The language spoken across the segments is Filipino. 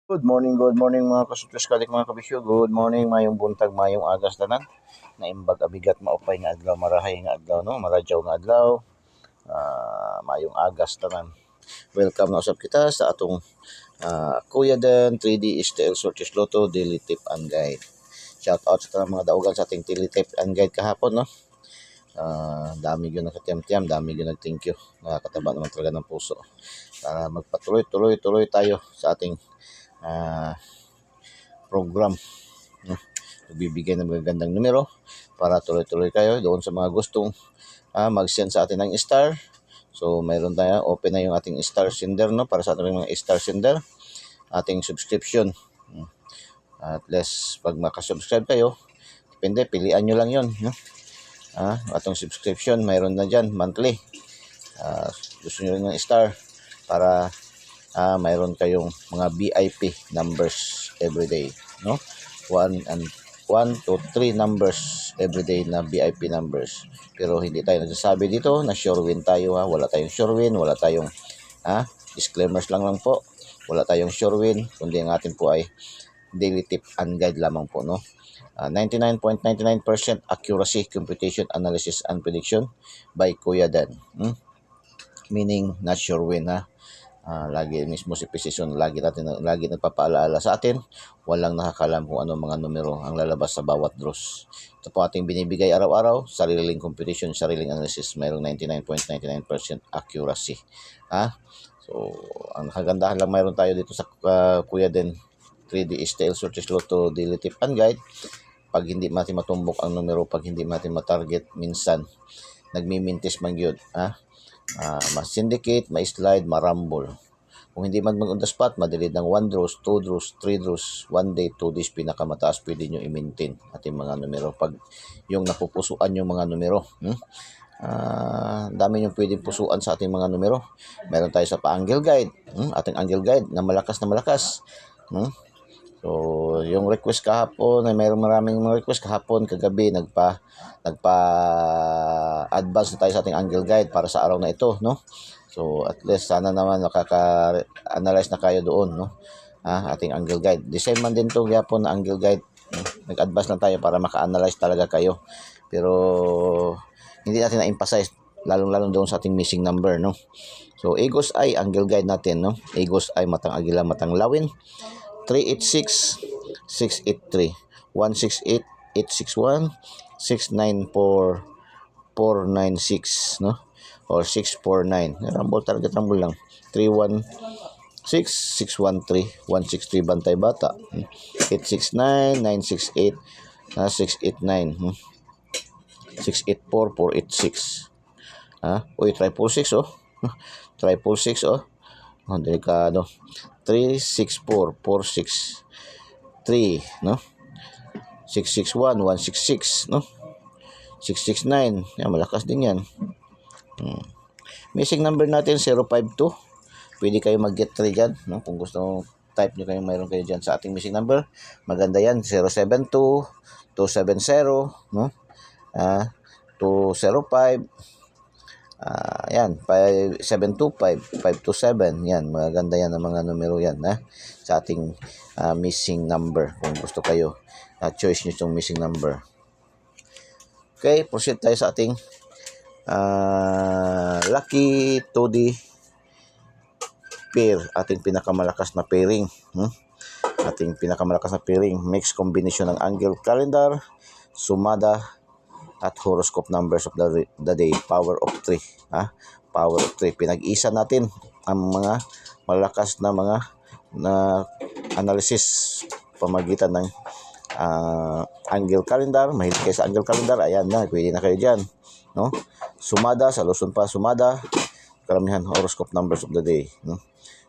Good morning mga kasutos kalik mga kabisyo. Good morning, mayong buntag, mayong agas tanan. Naimbag abigat maupay nga adlaw, marahay nga adlaw no, maradyaw nga adlaw. Mayong agas tanan. Welcome na usab kita sa atong Kuya Den 3D STL Sorties Lotto Daily Tip and Guide. Shout out sa tanang mga daugan sa ating Daily Tip and Guide kahapon no. Dami yun nakatiam-tiam, dami yun nag-thank you. Nakakataba naman talaga ng puso. Magpatuloy tayo sa ating program. Nagbibigay ng magagandang numero para tuloy-tuloy kayo doon sa mga gustong mag-send sa atin ng star. So mayroon tayo, open na yung ating star sender no, para sa ating mga star sender, ating subscription. At least pag makasubscribe kayo, depende, pilian nyo lang yun no? Atong subscription mayroon na dyan monthly. Gusto nyo rin ng star para mayroon kayong mga VIP numbers everyday no, 1 to 3 numbers everyday na VIP numbers. Pero hindi tayo nagsasabi dito na sure win tayo wala tayong sure win, wala tayong disclaimers lang po, wala tayong sure win, kundi ang atin po ay daily tip and guide lamang po no. 99.99% accuracy, computation, analysis, and prediction by Kuya Dan. Meaning not sure win lagi mismo si Precision lagi nagpapaalaala sa atin, walang nakakalam kung ano mga numero ang lalabas sa bawat draws. Ito po ating binibigay araw-araw, sariling computation, sariling analysis, mayroong 99.99% accuracy. So ang kagandahan lang mayroon tayo dito sa Kuya Den 3D STL Sorties Lotto Daily Tip and Guide. Pag hindi natin matumbok ang numero, pag hindi natin matarget, minsan nagmimintis man yun ma-syndicate, ma-slide, marambol. Kung hindi man mag-on the spot, madelete ng 1 draws, 2 draws, 3 draws, 1 day, 2 days, pinakamataas pwede nyo i-maintain ating mga numero. Pag yung napupusuan yung mga numero, dami yung pwedeng pusuan sa ating mga numero. Meron tayo sa pa-angle guide, ating angle guide na malakas. So, yung request kahapon, ay mayroong maraming mga request kahapon, kagabi, nagpa-advance na tayo sa ating angle guide para sa araw na ito, no? So, at least sana naman nakaka-analyze na kayo doon, no? Ating angle guide. The same man din to yapon na angle guide. Nag-advance lang tayo para maka-analyze talaga kayo. Pero, hindi natin na-emphasize, lalong-lalong doon sa ating missing number, no? So, Agos Eye, angle guide natin, no? Agos Eye, matang agila, matang lawin. 386, 683, 168, 861, 694, 496, no? Or 649. Rumble, target rumble lang. 316, 613, 163, bantay bata. 869, 968, 689, 684, 486. Uy, 666, oh. 666, oh. Delikado. 364, 463, no? 661, 166, no? 669, yan, malakas din yan. Missing number natin 052. Pwede kayo mag-get 3 dyan, no? Kung gusto type nyo kayo, mayroon kayo dyan sa ating missing number. Maganda yan, 072, 270, no? 205, yan, 5725, 527, yan, maganda yan ang mga numero yan sa ating missing number. Kung gusto kayo, choice nyo itong missing number. Okay, proceed tayo sa ating lucky 2D pair, ating pinakamalakas na pairing. Ating pinakamalakas na pairing, mixed combination ng angle calendar, sumada, at horoscope numbers of the day, power of 3. Power of 3. Pinag-isa natin ang mga malakas na mga analysis pamagitan ng angle calendar. Mahilig kayo sa angle calendar, ayan na, pwede na kayo dyan, no? Sumada, sa Luzon pa, sumada, karamihan horoscope numbers of the day, no?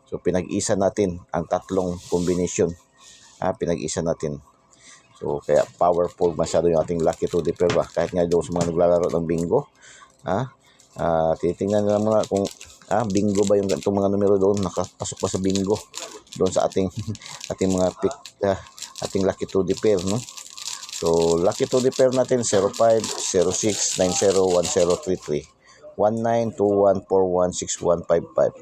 So pinag-isa natin ang tatlong combination, pinag-isa natin. So, kaya powerful masyado yung ating lucky 2D pair ba. Kahit nga doon sa mga naglalaro ng bingo, titingnan nila muna kung bingo ba yung itong mga numero doon, nakapasok ba sa bingo doon sa ating mga pick, ating lucky 2D pair, no? So, lucky 2D pair natin 05, 06, 90, 1033, 19, 21, 41, 61, 55,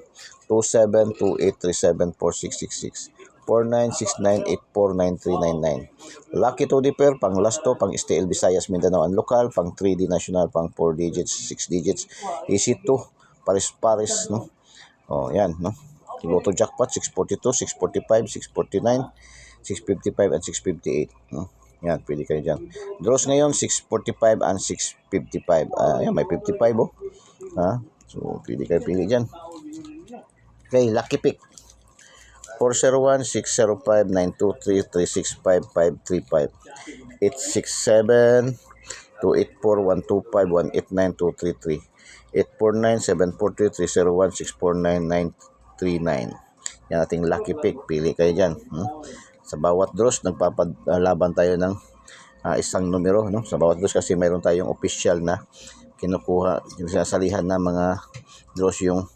27, 28, 37, 4666, 4969849399. Lucky 2D pair, pang last to, pang STL Visayas, Mindanao and local, pang 3D national, pang 4 digits, 6 digits, easy to, paris-paris, no? Oh, yan, no? Lotto jackpot, 642, 645, 649, 655, and 658, no? Yan, pwede kayo dyan. Draws ngayon, 645 and 655. Yan, may 55, oh. Ha? So, pwede kayo pili dyan. Okay, lucky pick. 401-605-923-365-535 867-284-125-189-233 849-743-301-649-939. Yan ating lucky pick. Pili kayo dyan. Sa bawat draws, nagpapalaban tayo ng isang numero. No? Sa bawat draws kasi mayroon tayong official na kinukuha, sinasalihan na mga draws, yung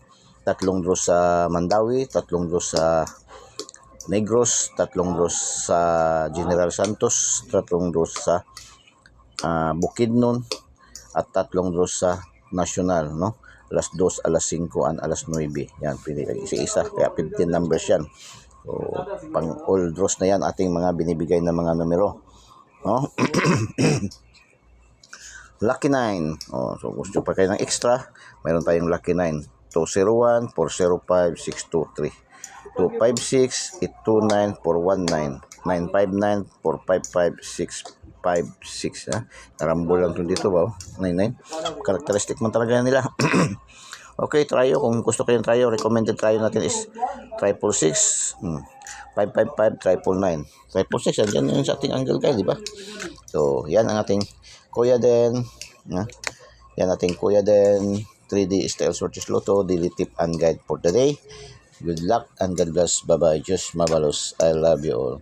3 draws sa Mandawi, 3 draws sa Negros, 3 draws sa General Santos, 3 draws sa Bukidnon, at 3 draws sa National, no? Alas 2, alas 5, and alas 9. Yan, pili kayo isa-isa. Kaya 15 numbers yan. So, pang all draws na yan ating mga binibigay na mga numero. No? Lucky 9. Oh, so, gusto pa kayo ng extra, mayroon tayong Lucky 9. 201, 405, 623. 256, 829, 419, 959, 455, 656. Narambol lang ito dito ba? 99. Characteristic man talaga nila. Okay, tryo. Kung gusto kayong tryo, recommended tryo natin is 666, 555, 999. 666, yan yung sa ating angle guide, di ba? So, yan ang ating Kuya Den. Yan ating Kuya Den 3D Style Sorties Lotto Daily Tip and Guide for today. Good luck and God bless. Bye-bye. Diyos mabalos. I love you all.